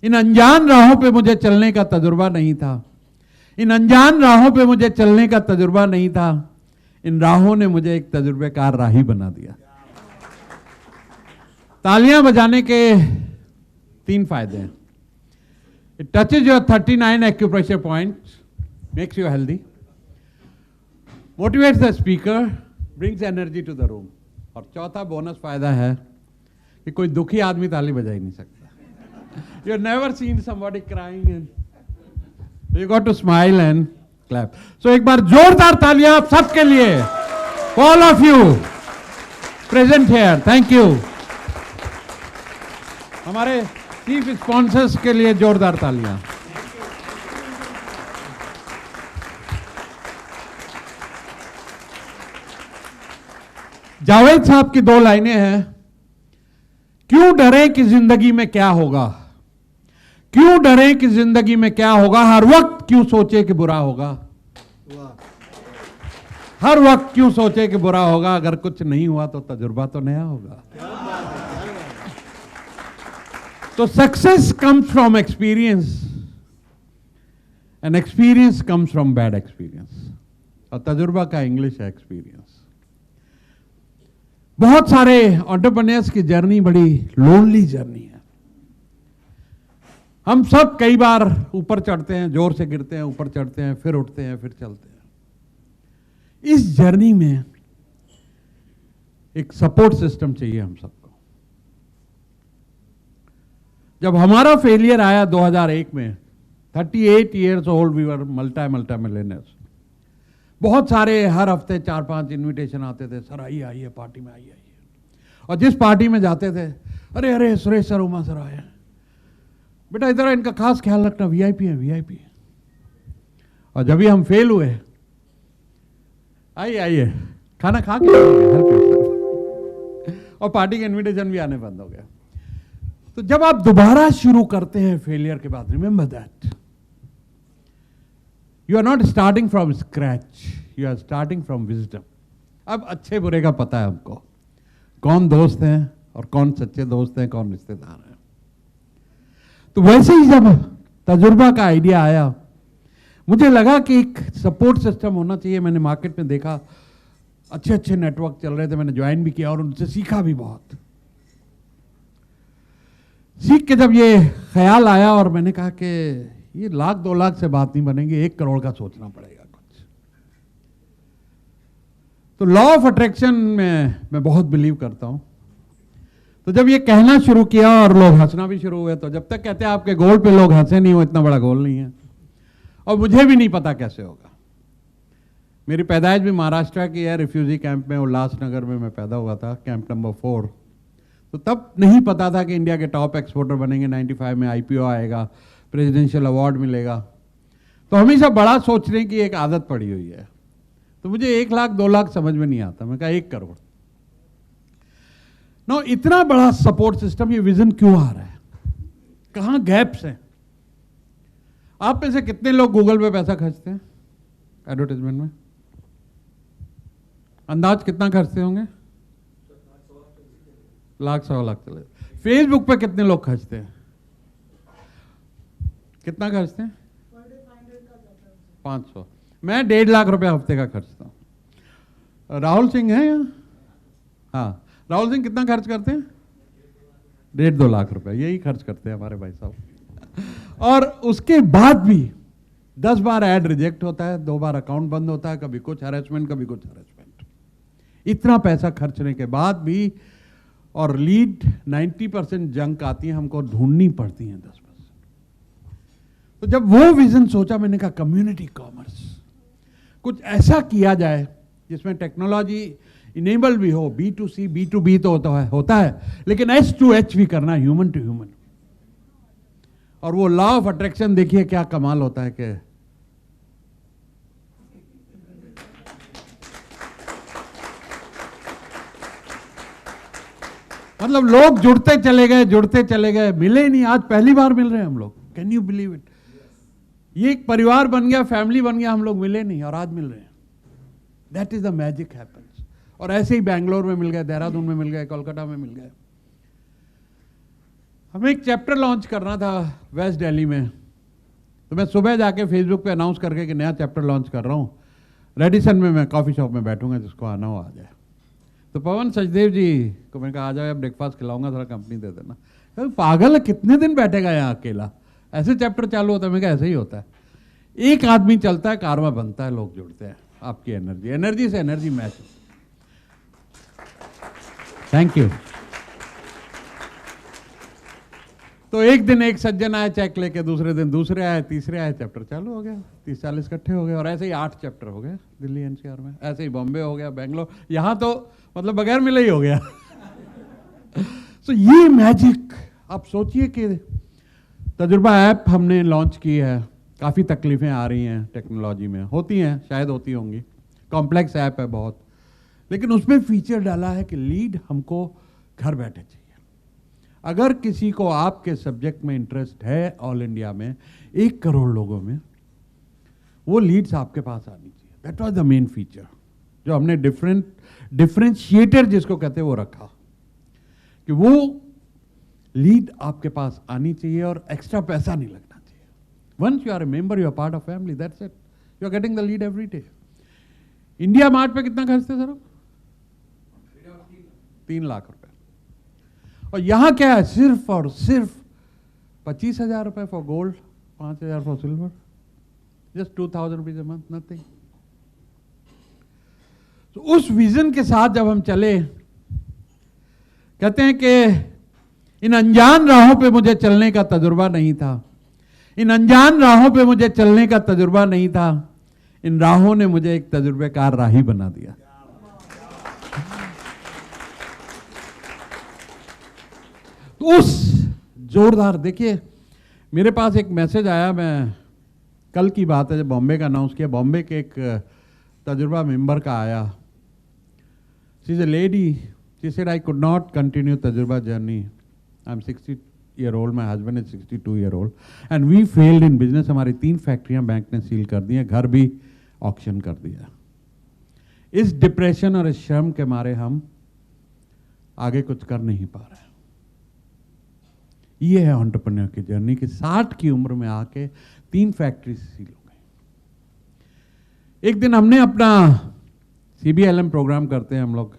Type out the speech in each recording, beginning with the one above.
इन अनजान राहों पे मुझे चलने का तजुर्बा नहीं था, इन अनजान राहों पे मुझे चलने का तजुर्बा नहीं था, इन राहों ने मुझे एक तजुर्बेकार राही बना दिया। तालियां बजाने के 3 फायदे हैं। It touches your 39 acupressure points, makes you healthy, motivates the speaker, brings energy to the room. और चौथा बोनस फायदा है कि कोई दुखी आदमी ताली बजा ही नहीं सकता। You have never seen somebody crying and you got to smile and clap. So एक बार जोरदार तालियां आप सबके लिए, all of you present here, thank you. हमारे चीफ स्पॉन्सर्स के लिए जोरदार तालियां। जावेद साहब की 2 लाइनें हैं। क्यों डरें कि जिंदगी में क्या होगा, क्यों डरें कि जिंदगी में क्या होगा, हर वक्त क्यों सोचे कि बुरा होगा, हर वक्त क्यों सोचे कि बुरा होगा, अगर कुछ नहीं हुआ तो तजुर्बा तो नया होगा। तो success comes from experience and experience comes from bad experience, और तजुर्बा का इंग्लिश है एक्सपीरियंस। बहुत सारे एंटरप्रेन्योर्स की जर्नी बड़ी लोनली जर्नी है। हम सब कई बार ऊपर चढ़ते हैं, जोर से गिरते हैं, ऊपर चढ़ते हैं, फिर उठते हैं, फिर चलते हैं। इस जर्नी में एक सपोर्ट सिस्टम चाहिए हम सबको। जब हमारा फेलियर आया 2001 में, 38 years old, we were multi millionaires. बहुत सारे हर हफ्ते 4-5 इनविटेशन आते थे, सर आइए आइए पार्टी में आइए। और जिस पार्टी में जाते थे, अरे अरे सुरेश सर, उमा सर आए, बेटा इधर इनका खास ख्याल रखना, वीआईपी है वीआईपी। और जब भी हम फेल हुए, आइए आइए खाना खा के और पार्टी के इनविटेशन भी आने बंद हो गया। तो जब आप दोबारा शुरू करते हैं फेलियर के बाद, remember that you are not starting from scratch, you are starting from wisdom. अब अच्छे बुरे का पता है हमको, कौन दोस्त हैं और कौन सच्चे दोस्त हैं, कौन रिश्तेदार हैं। तो वैसे ही जब तजुर्बा का आइडिया आया, मुझे लगा कि एक सपोर्ट सिस्टम होना चाहिए। मैंने मार्केट में देखा अच्छे अच्छे नेटवर्क चल रहे थे, मैंने ज्वाइन भी किया और उनसे सीखा भी बहुत। सीख के जब ये ख्याल आया और मैंने कहा कि ये 1-2 लाख से बात नहीं बनेगी, 1 करोड़ का सोचना पड़ेगा कुछ। तो लॉ ऑफ अट्रैक्शन में मैं बहुत बिलीव करता हूं। तो जब ये कहना शुरू किया और लोग हंसना भी शुरू हुए, तो जब तक कहते हैं आपके गोल पे लोग हंसे नहीं, वो इतना बड़ा गोल नहीं है। और मुझे भी नहीं पता कैसे होगा। मेरी पैदाइश भी महाराष्ट्र की है, रिफ्यूजी कैंप में, उल्लासनगर में मैं पैदा हुआ था, कैंप नंबर 4। तो तब नहीं पता था कि इंडिया के टॉप एक्सपोर्टर बनेंगे, 95 में आईपीओ आएगा, प्रेसिडेंशियल अवार्ड मिलेगा। तो हमेशा बड़ा सोचने की एक आदत पड़ी हुई है। तो मुझे 1 लाख 2 लाख समझ में नहीं आता, मैं कहा 1 करोड़। नो, इतना बड़ा सपोर्ट सिस्टम, ये विजन क्यों आ रहा है, कहां गैप्स हैं? आप में से कितने लोग गूगल पे पैसा खर्चते हैं एडवर्टाइजमेंट में? अंदाज कितना खर्चते होंगे? 1-1.25 लाख चले। फेसबुक पे कितने लोग खर्चते हैं? कितना खर्चते हैं? 500। मैं 1.5 लाख रुपए हफ्ते का खर्चता हूं। राहुल सिंह है यहाँ? हाँ, राहुल सिंह कितना खर्च करते हैं? 1.5-2 लाख रुपए यही खर्च करते हैं हमारे भाई साहब। और उसके बाद भी 10 बार ऐड रिजेक्ट होता है, 2 बार अकाउंट बंद होता है, कभी कुछ हैरेसमेंट, कभी कुछ हैरेसमेंट। इतना पैसा खर्चने के बाद भी, और लीड 90% जंक आती है, हमको ढूंढनी पड़ती है 10%। तो जब वो विजन सोचा, मैंने कहा कम्युनिटी कॉमर्स, कुछ ऐसा किया जाए जिसमें टेक्नोलॉजी इनेबल भी हो। B2C B2B तो होता है, लेकिन S2H भी करना, ह्यूमन टू ह्यूमन। और वो लॉ ऑफ अट्रैक्शन देखिए क्या कमाल होता है कि मतलब लोग जुड़ते चले गए, मिले नहीं। आज पहली बार मिल रहे हैं हम लोग, कैन यू बिलीव इट? ये एक परिवार बन गया, फैमिली बन गया, हम लोग मिले नहीं और आज मिल रहे हैं। That is the magic happens. और ऐसे ही बैंगलोर में मिल गए, देहरादून में मिल गए, कोलकाता में मिल गए। हमें एक चैप्टर लॉन्च करना था वेस्ट दिल्ली में, तो मैं सुबह जाके फेसबुक पे अनाउंस करके कि नया चैप्टर लॉन्च कर रहा हूँ, रेडिसन में मैं कॉफ़ी शॉप में बैठूंगा, जिसको आना हो आ जाए। तो पवन सचदेव जी को मैंने कहा आ जाओ, ब्रेकफास्ट खिलाऊंगा, थोड़ा कंपनी दे देना। तो पागल है, कितने दिन बैठेगा यहाँ अकेला, ऐसे चैप्टर चालू होता है। मैं कहा ऐसे ही होता है, एक आदमी चलता है, कारवा बनता है, लोग जुड़ते हैं, आपकी एनर्जी से एनर्जी मैच। Thank you. तो एक दिन एक सज्जन आए चेक लेके, दूसरे दिन दूसरे आए, तीसरे आए, चैप्टर चालू हो गया, 30-40 इकट्ठे हो गए, और ऐसे ही 8 चैप्टर हो गए दिल्ली एनसीआर में, ऐसे ही बॉम्बे हो गया, बेंगलोर, यहाँ तो मतलब बगैर मिले ही हो गया। तो ये मैजिक, आप सोचिए कि तजुर्बा ऐप हमने लॉन्च की है, काफ़ी तकलीफें आ रही हैं टेक्नोलॉजी में, होती हैं, शायद होती होंगी, कॉम्प्लेक्स ऐप है बहुत, लेकिन उसमें फीचर डाला है कि लीड हमको घर बैठे चाहिए। अगर किसी को आपके सब्जेक्ट में इंटरेस्ट है ऑल इंडिया में 1 करोड़ लोगों में, वो लीड्स आपके पास आनी चाहिए। That was the main feature जो हमने डिफरेंशिएटर जिसको कहते हैं वो रखा, कि वो लीड आपके पास आनी चाहिए और एक्स्ट्रा पैसा नहीं लगना चाहिए। Once you are a member, you are part of family, that's it, you are getting the lead every day. IndiaMART पे कितना खर्चते सर? 3 लाख रुपए। और यहां क्या है, सिर्फ और सिर्फ 25,000 रुपए for gold, 5,000 for silver, just 2,000 rupees a month, nothing. तो उस विजन के साथ जब हम चले, कहते हैं कि इन अनजान राहों पे मुझे चलने का तजुर्बा नहीं था, इन अनजान राहों पे मुझे चलने का तजुर्बा नहीं था, इन राहों ने मुझे एक तजुर्बेकार राही बना दिया। तो उस जोरदार, देखिए मेरे पास एक मैसेज आया, मैं कल की बात है जब बॉम्बे का अनाउंस किया, बॉम्बे के एक तजुर्बा मेंबर का आया, she is a lady, she said I could not continue Tajurba journey, I am 60-year-old, my husband is 62-year-old, and we failed in business. हमारी 3 फैक्ट्रियां बैंक ने सील कर दी हैं, घर भी ऑक्शन कर दिया। इस डिप्रेशन और इस श्रम के मारे हम आगे कुछ कर नहीं पा रहे हैं। ये है एंटरप्रेन्योर की जर्नी, कि 60 की उम्र में आके 3 फैक्ट्री सील हो गई। एक दिन हमने अपना CBLM प्रोग्राम करते हैं हम लोग,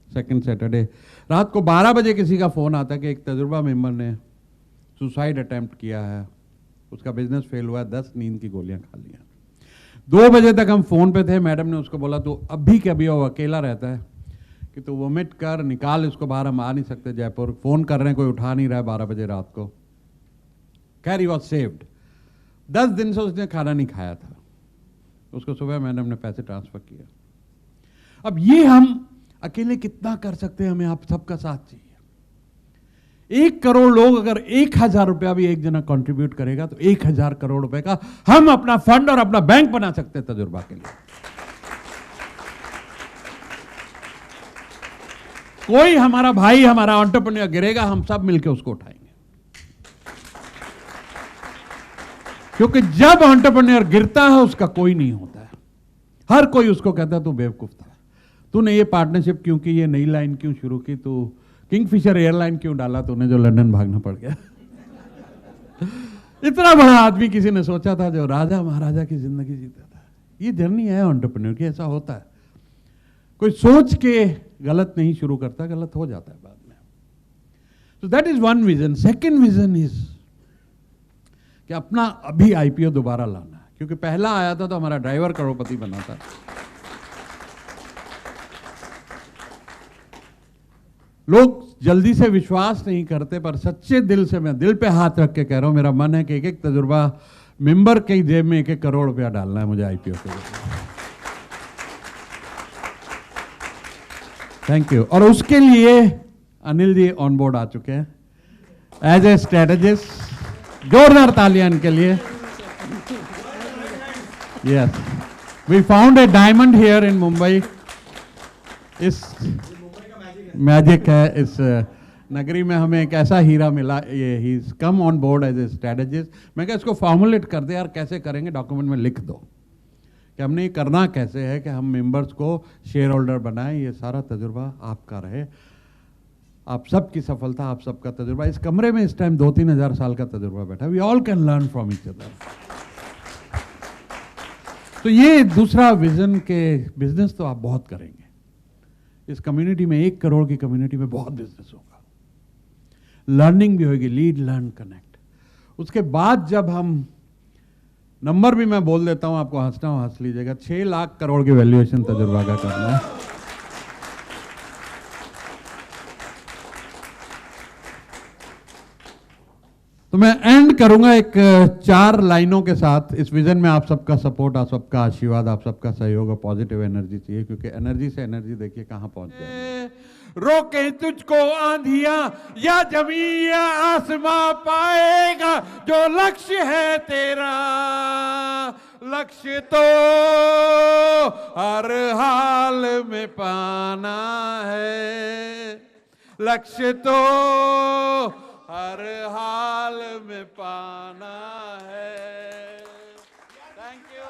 सेकंड सैटरडे, रात को 12 बजे किसी का फोन आता है कि एक तजुर्बा मेंबर ने सुसाइड अटेम्प्ट किया है, उसका बिजनेस फेल हुआ है, 10 नींद की गोलियां खा लिया। 2 बजे तक हम फोन पे थे, मैडम ने उसको बोला तो अभी के अभी वो अकेला रहता है कि तू वोमिट कर, निकाल इसको बाहर, हम आ नहीं सकते जयपुर, फोन कर रहे हैं कोई उठा नहीं रहा है 12 बजे रात को। खैर ही वॉज सेव्ड। 10 दिन से उसने खाना नहीं खाया था, उसको सुबह मैडम ने पैसे ट्रांसफर किया। अब ये हम अकेले कितना कर सकते हैं, हमें आप सबका साथ चाहिए। 1 करोड़ लोग अगर 1,000 रुपया भी एक जना कंट्रीब्यूट करेगा तो 1,000 करोड़ रुपए का हम अपना फंड और अपना बैंक बना सकते हैं तजुर्बा के लिए। कोई हमारा भाई, हमारा एंटरप्रेन्योर गिरेगा, हम सब मिलकर उसको उठाएंगे। क्योंकि जब एंटरप्रेन्योर गिरता है उसका कोई नहीं होता है, हर कोई उसको कहता है तू बेवकूफ था, तूने ये पार्टनरशिप क्यों की, ये नई लाइन क्यों शुरू की, तू किंगफिशर एयरलाइन क्यों डाला तूने जो लंदन भागना पड़ गया। इतना बड़ा आदमी किसी ने सोचा था जो राजा महाराजा की जिंदगी जीता था। ये जर्नी है एंटरप्रेन्योर की, ऐसा होता है। कोई सोच के गलत नहीं शुरू करता, गलत हो जाता है बाद में। So that is one vision. Second vision is कि अपना अभी IPO दोबारा लाना है, क्योंकि पहला आया था तो हमारा ड्राइवर करोड़पति बना था। लोग जल्दी से विश्वास नहीं करते, पर सच्चे दिल से मैं दिल पे हाथ रख के कह रहा हूं, मेरा मन है कि एक एक तजुर्बा मेंबर के जेब में 1-1 करोड़ रुपया डालना है मुझे IPO के लिए। Thank you. और उसके लिए अनिल जी ऑन बोर्ड आ चुके हैं एज ए स्ट्रेटेजिस्ट। जोरदार तालियां इनके लिए। Yes, we found a diamond here in Mumbai. इस मैजिक है, इस नगरी में हमें एक ऐसा हीरा मिला। ये he is come on board as a strategist. मैं क्या इसको फॉर्मुलेट कर दे यार, कैसे करेंगे, डॉक्यूमेंट में लिख दो कि हमने ये करना कैसे है कि हम मेंबर्स को शेयर होल्डर बनाएं, ये सारा तजुर्बा आपका रहे। आप सबकी सफलता, आप सबका तजुर्बा। इस कमरे में इस टाइम 2-3 हजार साल का तजुर्बा बैठा। We all can learn from each other. तो ये दूसरा विजन के बिजनेस तो आप बहुत करेंगे इस कम्युनिटी में। 1 करोड़ की कम्युनिटी में बहुत बिजनेस होगा, लर्निंग भी होगी, लीड लर्न कनेक्ट। उसके बाद जब हम नंबर भी मैं बोल देता हूं, आपको हंसना हो हंस लीजिएगा, 6 लाख करोड़ की वैल्यूएशन तजुर्बा का करना है। तो मैं एंड करूंगा एक 4 लाइनों के साथ। इस विजन में आप सबका सपोर्ट, आप सबका आशीर्वाद, आप सबका सहयोग और पॉजिटिव एनर्जी चाहिए, क्योंकि एनर्जी से एनर्जी देखिए कहां पहुंच गए। रोके तुझको आंधियां या जमीन या आसमां, पाएगा जो लक्ष्य है तेरा। लक्ष्य तो हर हाल में पाना है, लक्ष्य तो हर हाल में पाना है। Thank you.